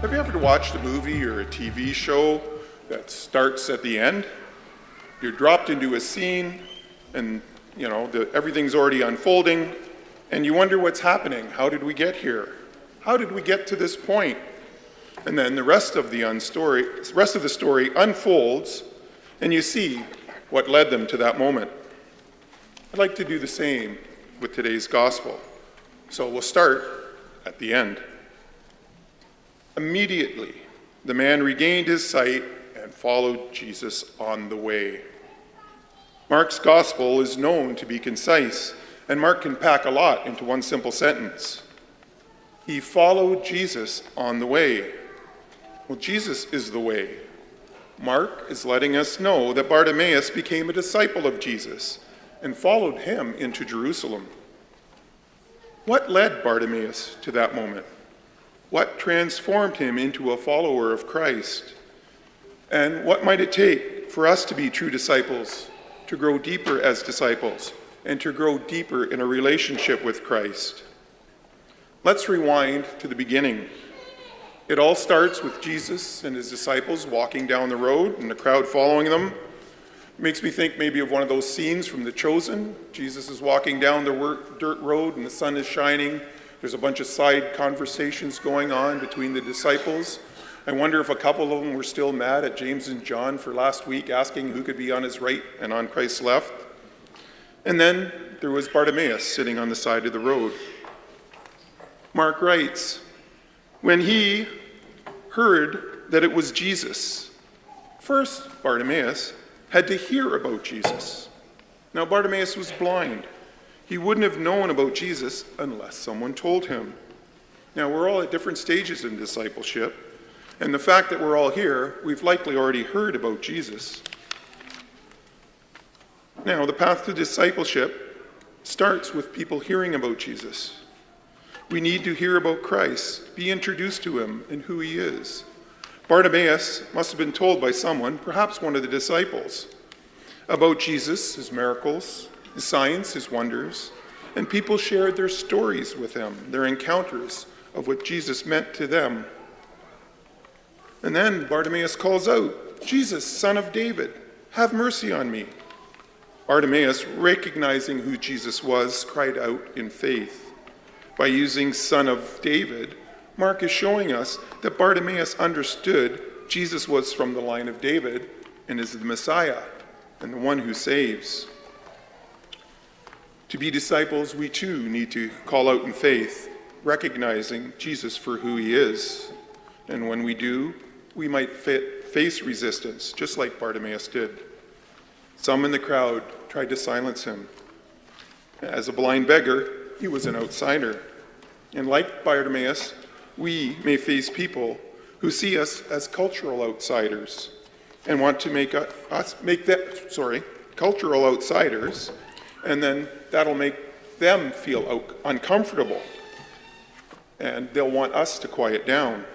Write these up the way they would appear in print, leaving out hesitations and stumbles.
Have you ever watched a movie or a TV show that starts at the end? You're dropped into a scene and everything's already unfolding and you wonder what's happening. How did we get here? How did we get to this point? And then the rest of the story unfolds and you see what led them to that moment. I'd like to do the same with today's gospel. So we'll start at the end. Immediately, the man regained his sight and followed Jesus on the way. Mark's gospel is known to be concise, and Mark can pack a lot into one simple sentence. He followed Jesus on the way. Well, Jesus is the way. Mark is letting us know that Bartimaeus became a disciple of Jesus and followed him into Jerusalem. What led Bartimaeus to that moment? What transformed him into a follower of Christ? And what might it take for us to be true disciples, to grow deeper as disciples, and to grow deeper in a relationship with Christ? Let's rewind to the beginning. It all starts with Jesus and his disciples walking down the road and the crowd following them. It makes me think maybe of one of those scenes from The Chosen. Jesus is walking down the dirt road and the sun is shining. There's a bunch of side conversations going on between the disciples. I wonder if a couple of them were still mad at James and John for last week, asking who could be on his right and on Christ's left. And then there was Bartimaeus sitting on the side of the road. Mark writes, when he heard that it was Jesus, first Bartimaeus had to hear about Jesus. Now Bartimaeus was blind. He wouldn't have known about Jesus unless someone told him. Now, we're all at different stages in discipleship, and the fact that we're all here, we've likely already heard about Jesus. Now, the path to discipleship starts with people hearing about Jesus. We need to hear about Christ, be introduced to him and who he is. Bartimaeus must have been told by someone, perhaps one of the disciples, about Jesus, his miracles, his signs, his wonders, and people shared their stories with him, their encounters of what Jesus meant to them. And then Bartimaeus calls out, Jesus, Son of David, have mercy on me. Bartimaeus, recognizing who Jesus was, cried out in faith. By using Son of David, Mark is showing us that Bartimaeus understood Jesus was from the line of David and is the Messiah and the one who saves. To be disciples, we too need to call out in faith, recognizing Jesus for who he is. And when we do, we might face resistance, just like Bartimaeus did. Some in the crowd tried to silence him. As a blind beggar, he was an outsider. And like Bartimaeus, we may face people who see us as cultural outsiders and want to make cultural outsiders, and then that'll make them feel uncomfortable, and they'll want us to quiet down.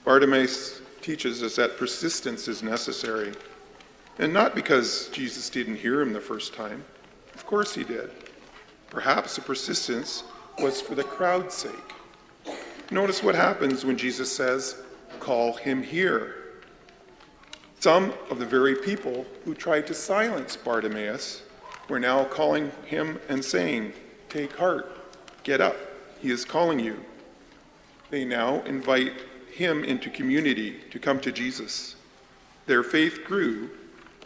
Bartimaeus teaches us that persistence is necessary, and not because Jesus didn't hear him the first time. Of course he did. Perhaps the persistence was for the crowd's sake. Notice what happens when Jesus says, "Call him here." Some of the very people who tried to silence Bartimaeus were now calling him and saying, "Take heart, get up, he is calling you." They now invite him into community to come to Jesus. Their faith grew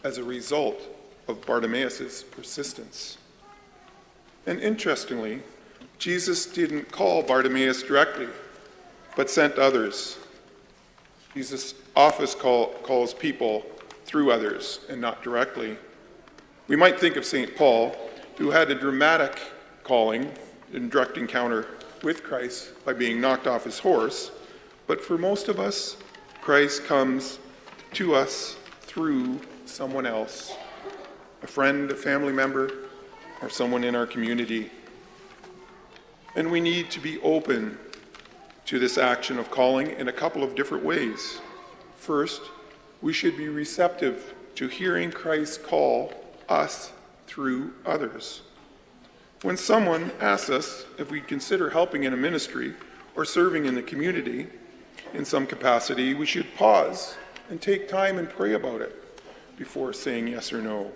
as a result of Bartimaeus' persistence. And interestingly, Jesus didn't call Bartimaeus directly, but sent others. Jesus often calls people through others and not directly. We might think of St. Paul, who had a dramatic calling in direct encounter with Christ by being knocked off his horse, but for most of us, Christ comes to us through someone else, a friend, a family member, or someone in our community. And we need to be open to this action of calling in a couple of different ways. First, we should be receptive to hearing Christ call us through others. When someone asks us if we consider helping in a ministry or serving in the community, In some capacity, we should pause and take time and pray about it before saying yes or no.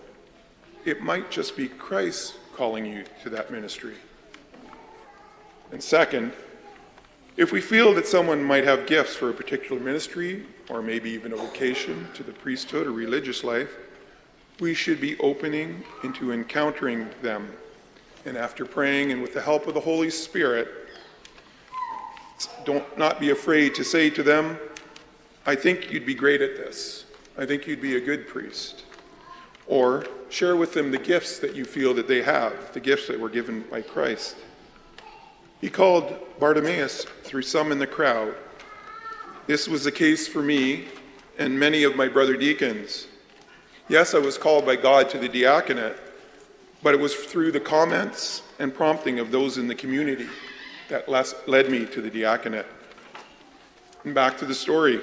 It might just be Christ calling you to that ministry. And second, if we feel that someone might have gifts for a particular ministry, or maybe even a vocation to the priesthood or religious life, we should be opening into encountering them. And after praying and with the help of the Holy Spirit, don't not be afraid to say to them, I think you'd be great at this. I think you'd be a good priest. Or share with them the gifts that you feel that they have, the gifts that were given by Christ. He called Bartimaeus through some in the crowd. This was the case for me and many of my brother deacons. Yes, I was called by God to the diaconate, but it was through the comments and prompting of those in the community that led me to the diaconate. And back to the story.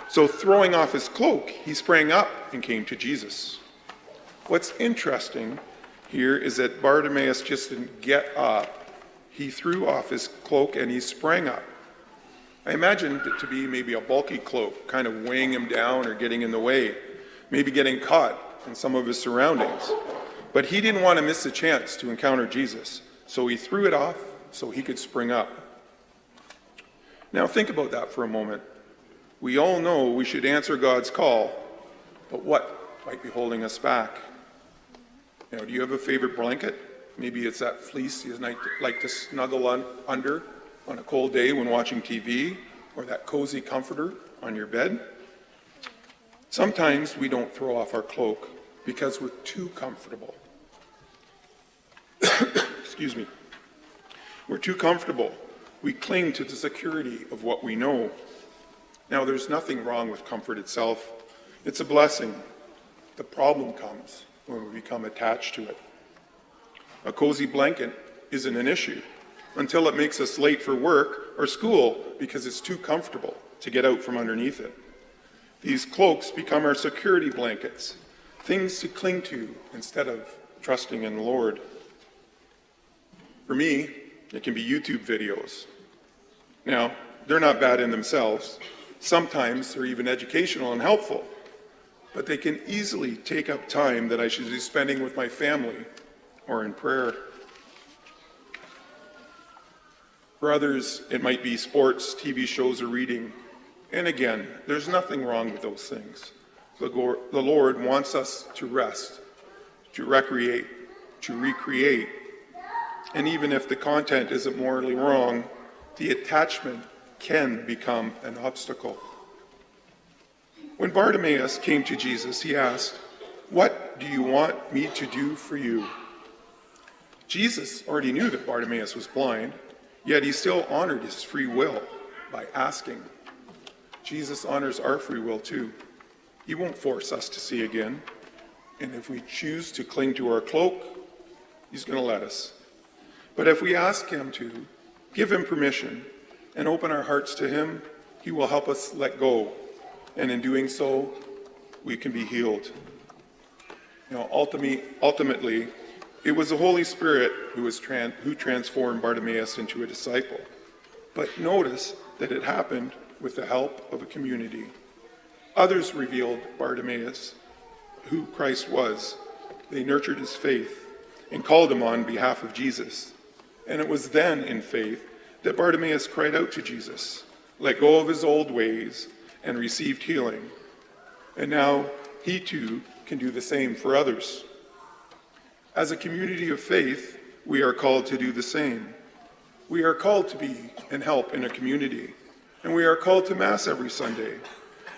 So throwing off his cloak, he sprang up and came to Jesus. What's interesting here is that Bartimaeus just didn't get up. He threw off his cloak and he sprang up. I imagined it to be maybe a bulky cloak, kind of weighing him down or getting in the way, maybe getting caught in some of his surroundings. But he didn't want to miss the chance to encounter Jesus, so he threw it off so he could spring up. Now think about that for a moment. We all know we should answer God's call, but what might be holding us back? Do you have a favorite blanket? Maybe it's that fleece you like to snuggle under on a cold day when watching TV, or that cozy comforter on your bed. Sometimes we don't throw off our cloak because we're too comfortable. Excuse me. We're too comfortable. We cling to the security of what we know. Now, there's nothing wrong with comfort itself. It's a blessing. The problem comes when we become attached to it. A cozy blanket isn't an issue until it makes us late for work or school because it's too comfortable to get out from underneath it. These cloaks become our security blankets, things to cling to instead of trusting in the Lord. For me, it can be YouTube videos. Now, they're not bad in themselves. Sometimes they're even educational and helpful, but they can easily take up time that I should be spending with my family or in prayer. For others, it might be sports, TV shows, or reading. And again, there's nothing wrong with those things. The Lord wants us to rest, to recreate, to recreate. And even if the content isn't morally wrong, the attachment can become an obstacle. When Bartimaeus came to Jesus, he asked, "What do you want me to do for you?" Jesus already knew that Bartimaeus was blind, yet he still honored his free will by asking. Jesus honors our free will too. He won't force us to see again. And if we choose to cling to our cloak, he's going to let us. But if we ask him to, give him permission, and open our hearts to him, he will help us let go. And in doing so, we can be healed. Ultimately, it was the Holy Spirit who transformed Bartimaeus into a disciple. But notice that it happened with the help of a community. Others revealed Bartimaeus who Christ was. They nurtured his faith and called him on behalf of Jesus. And it was then in faith that Bartimaeus cried out to Jesus, let go of his old ways, and received healing. And now he too can do the same for others. As a community of faith, we are called to do the same. We are called to be and help in a community. And we are called to Mass every Sunday,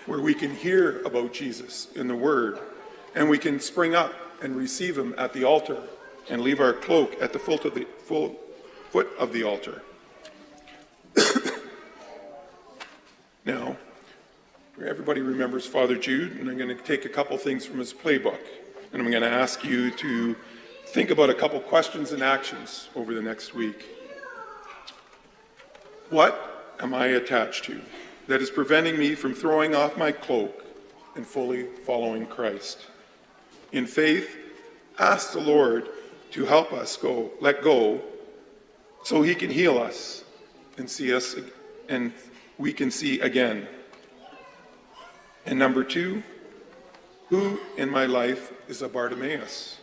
where we can hear about Jesus in the Word, and we can spring up and receive him at the altar and leave our cloak at the foot of the altar. Now, everybody remembers Father Jude, and I'm going to take a couple things from his playbook, and I'm going to ask you to think about a couple questions and actions over the next week. What am I attached to that is preventing me from throwing off my cloak and fully following Christ? In faith, ask the Lord to help us let go so he can heal us and see us and we can see again. And number 2, who in my life is a Bartimaeus?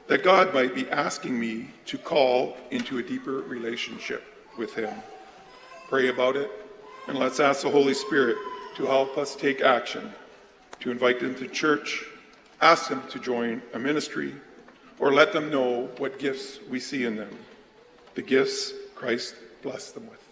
That God might be asking me to call into a deeper relationship with him. Pray about it, and let's ask the Holy Spirit to help us take action, to invite them to church, ask them to join a ministry, or let them know what gifts we see in them, the gifts Christ blessed them with.